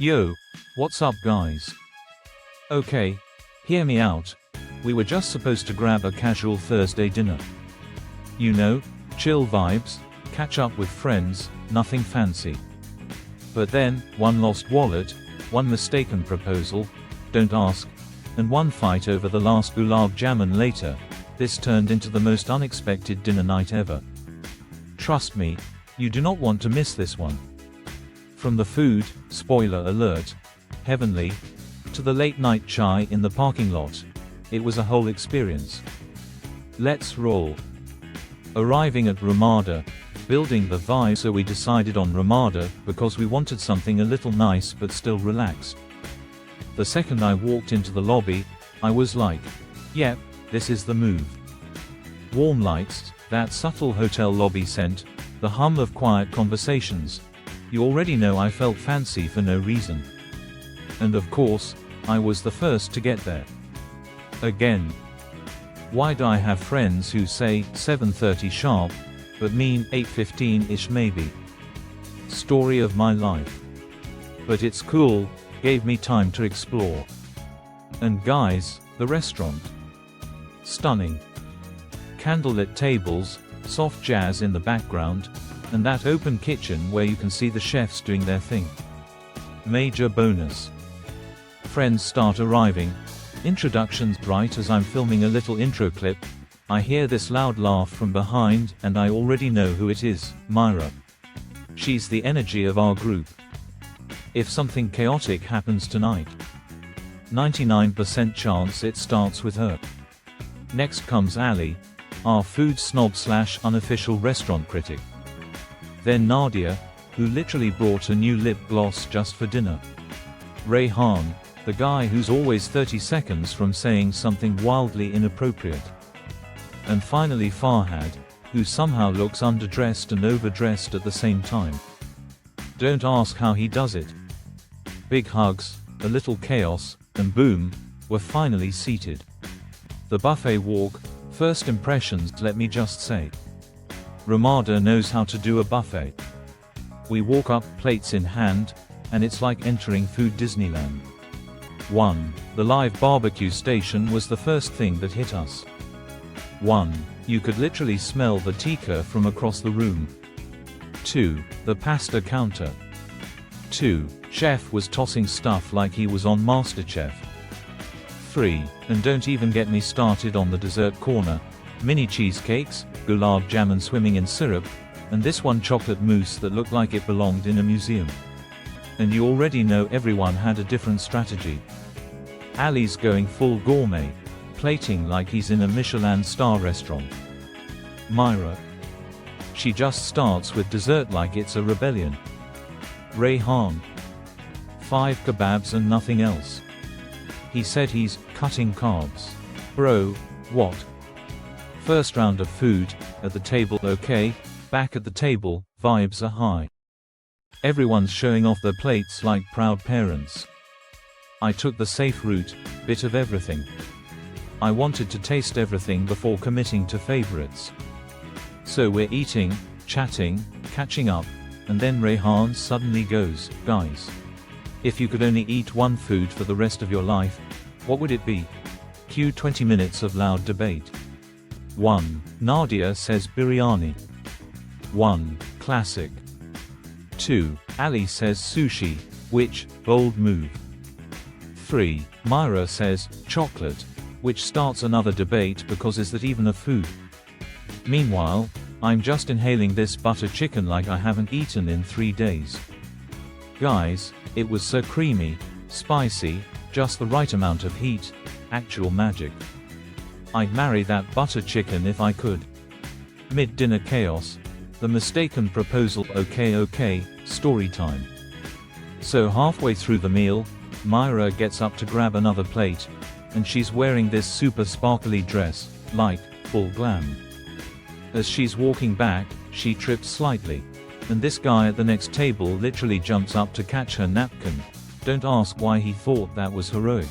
Yo, what's up guys? Okay, hear me out. We were just supposed to grab a casual Thursday dinner. You know, chill vibes, catch up with friends, nothing fancy. But then, one lost wallet, one mistaken proposal, don't ask, and one fight over the last gulab jamun later, this turned into the most unexpected dinner night ever. Trust me, you do not want to miss this one. From the food, spoiler alert, heavenly, to the late night chai in the parking lot, it was a whole experience. Let's roll. Arriving at Ramada, building the vibe, so we decided on Ramada because we wanted something a little nice but still relaxed. The second I walked into the lobby, I was like, yep, this is the move. Warm lights, that subtle hotel lobby scent, the hum of quiet conversations. You already know I felt fancy for no reason. And of course, I was the first to get there. Again. Why'd I have friends who say 7:30 sharp, but mean 8:15-ish maybe? Story of my life. But it's cool, gave me time to explore. And guys, the restaurant. Stunning. Candlelit tables, soft jazz in the background, and that open kitchen where you can see the chefs doing their thing. Major bonus. Friends start arriving. Introductions. Right as I'm filming a little intro clip, I hear this loud laugh from behind, and I already know who it is, Myra. She's the energy of our group. If something chaotic happens tonight, 99% chance it starts with her. Next comes Ali, our food snob / unofficial restaurant critic. Then Nadia, who literally brought a new lip gloss just for dinner. Rayhan, the guy who's always 30 seconds from saying something wildly inappropriate. And finally Farhad, who somehow looks underdressed and overdressed at the same time. Don't ask how he does it. Big hugs, a little chaos, and boom, we're finally seated. The buffet walk, first impressions, let me just say. Ramada knows how to do a buffet. We walk up, plates in hand, and it's like entering food Disneyland. 1. The live barbecue station was the first thing that hit us. 1. You could literally smell the tikka from across the room. 2. The pasta counter. 2. Chef was tossing stuff like he was on MasterChef. 3. And don't even get me started on the dessert corner. Mini cheesecakes, gulab jamun swimming in syrup, and this one chocolate mousse that looked like it belonged in a museum. And you already know everyone had a different strategy. Ali's going full gourmet, plating like he's in a Michelin star restaurant. Myra. She just starts with dessert like it's a rebellion. Rayhan. 5 kebabs and nothing else. He said he's cutting carbs. Bro, what? First round of food, at the table okay, back at the table, vibes are high. Everyone's showing off their plates like proud parents. I took the safe route, bit of everything. I wanted to taste everything before committing to favorites. So we're eating, chatting, catching up, and then Rayhan suddenly goes, guys. If you could only eat one food for the rest of your life, what would it be? Cue 20 minutes of loud debate. 1. Nadia says biryani. 1. Classic. 2. Ali says sushi, which, bold move. 3. Myra says chocolate, which starts another debate because is that even a food? Meanwhile, I'm just inhaling this butter chicken like I haven't eaten in 3 days. Guys, it was so creamy, spicy, just the right amount of heat, actual magic. I'd marry that butter chicken if I could. Mid-dinner chaos, the mistaken proposal okay, story time. So halfway through the meal, Myra gets up to grab another plate, and she's wearing this super sparkly dress, like, full glam. As she's walking back, she trips slightly, and this guy at the next table literally jumps up to catch her napkin. Don't ask why he thought that was heroic.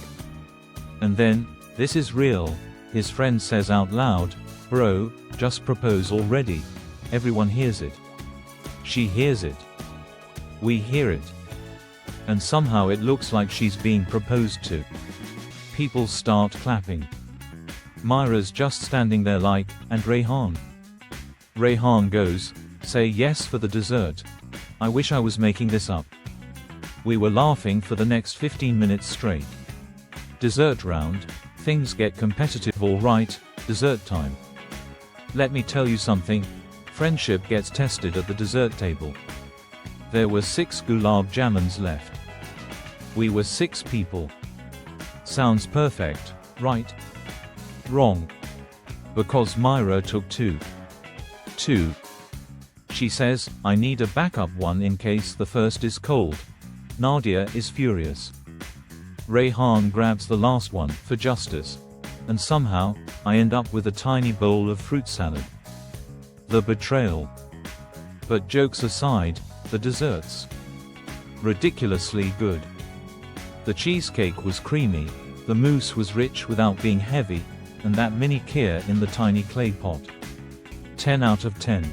And then, this is real, his friend says out loud, bro, just propose already. Everyone hears it. She hears it. We hear it. And somehow it looks like she's being proposed to. People start clapping. Myra's just standing there like, and Rayhan? Rayhan goes, say yes for the dessert. I wish I was making this up. We were laughing for the next 15 minutes straight. Dessert round, things get competitive alright, dessert time. Let me tell you something, friendship gets tested at the dessert table. There were 6 gulab jamans left. We were 6 people. Sounds perfect, right? Wrong. Because Myra took 2. She says, I need a backup one in case the first is cold. Nadia is furious. Rayhan grabs the last one, for justice. And somehow, I end up with a tiny bowl of fruit salad. The betrayal. But jokes aside, the desserts. Ridiculously good. The cheesecake was creamy, the mousse was rich without being heavy, and that mini kheer in the tiny clay pot. 10 out of 10.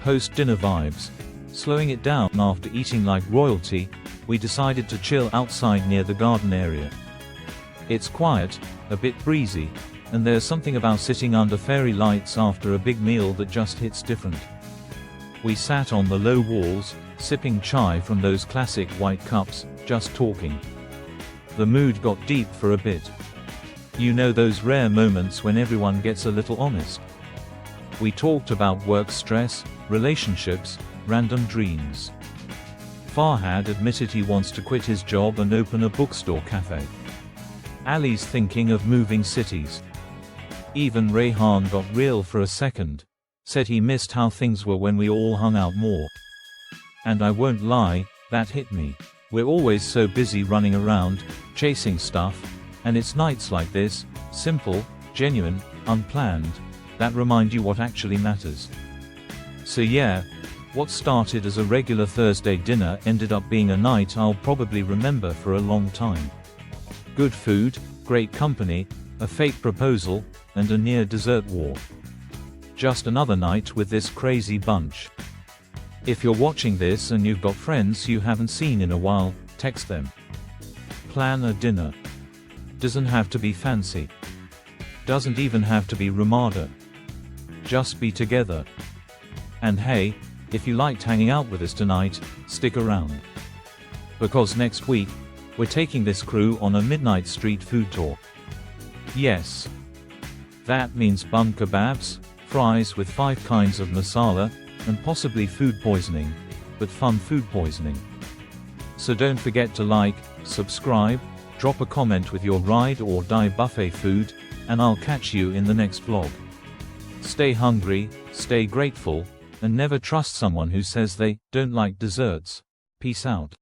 Post-dinner vibes. Slowing it down after eating like royalty, we decided to chill outside near the garden area. It's quiet, a bit breezy, and there's something about sitting under fairy lights after a big meal that just hits different. We sat on the low walls, sipping chai from those classic white cups, just talking. The mood got deep for a bit. You know those rare moments when everyone gets a little honest. We talked about work stress, relationships, random dreams. Farhad admitted he wants to quit his job and open a bookstore cafe. Ali's thinking of moving cities. Even Rayhan got real for a second. Said he missed how things were when we all hung out more. And I won't lie, that hit me. We're always so busy running around, chasing stuff, and it's nights like this, simple, genuine, unplanned, that remind you what actually matters. So yeah, what started as a regular Thursday dinner ended up being a night I'll probably remember for a long time. Good food, great company, a fake proposal, and a near dessert war. Just another night with this crazy bunch. If you're watching this and you've got friends you haven't seen in a while, text them. Plan a dinner. Doesn't have to be fancy. Doesn't even have to be Ramada. Just be together. And hey, if you liked hanging out with us tonight, stick around. Because next week, we're taking this crew on a midnight street food tour. Yes. That means bun kebabs, fries with 5 kinds of masala, and possibly food poisoning, but fun food poisoning. So don't forget to like, subscribe, drop a comment with your ride or die buffet food, and I'll catch you in the next vlog. Stay hungry, stay grateful, and never trust someone who says they don't like desserts. Peace out.